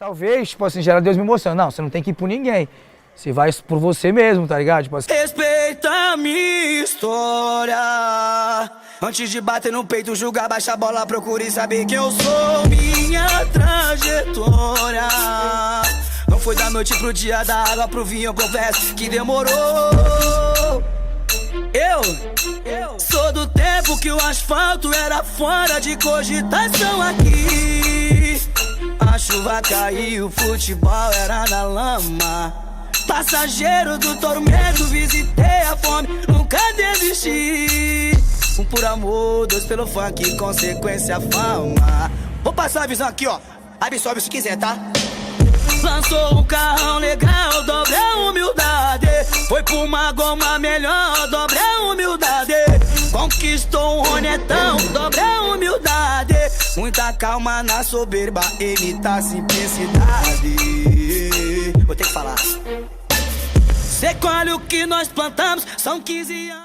Talvez, tipo assim, gera Deus me mostrando. Não, você não tem que ir por ninguém. Você vai por você mesmo, tá ligado? Tipo assim. Respeita a minha história. Antes de bater no peito, julgar, baixa a bola, procure saber quem eu sou. Minha trajetória não foi da noite pro dia, da água pro vinho, eu confesso que demorou. Eu sou do tempo que o asfalto era fora de cogitação aqui. A chuva caiu, o futebol era na lama. Passageiro do tormento, visitei a fome, nunca desisti. Um por amor, dois pelo funk, consequência a fama. Vou passar a visão aqui, ó, absorve se quiser, tá? Lançou um carrão legal, dobre a humildade. Foi por uma goma melhor, dobre a humildade. Conquistou um ronetão, dobre a humildade. Muita calma na soberba, evita a simplicidade. Vou ter que falar. Cê colhe o que nós plantamos, são 15 anos.